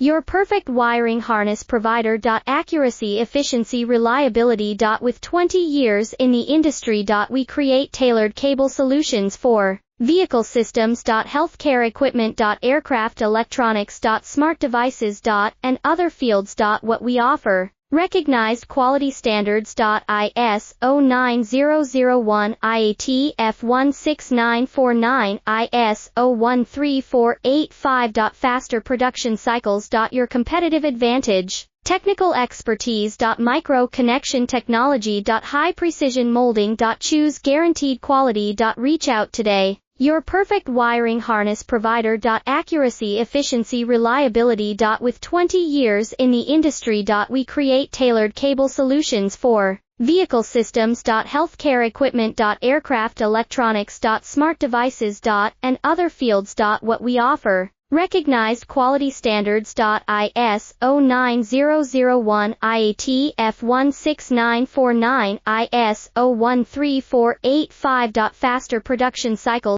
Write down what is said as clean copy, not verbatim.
Your perfect wiring harness provider. Accuracy, efficiency, reliability. With 20 years in the industry. We create tailored cable solutions for vehicle systems. Healthcare equipment. Aircraft electronics. Smart devices. And other fields. What we offer. Recognized quality standards. ISO 9001 IAT F16949 ISO 13485. Faster production cycles. Your competitive advantage. Technical expertise. Micro connection technology. High precision molding. Choose guaranteed quality. Reach out today. Your perfect wiring harness provider. Accuracy, efficiency, reliability. With 20 years in the industry. We create tailored cable solutions for vehicle systems. Healthcare equipment. Aircraft electronics. Smart devices. And other fields. What we offer. Recognized quality standards. ISO 9001 IAT F16949 ISO 13485. Faster production cycles.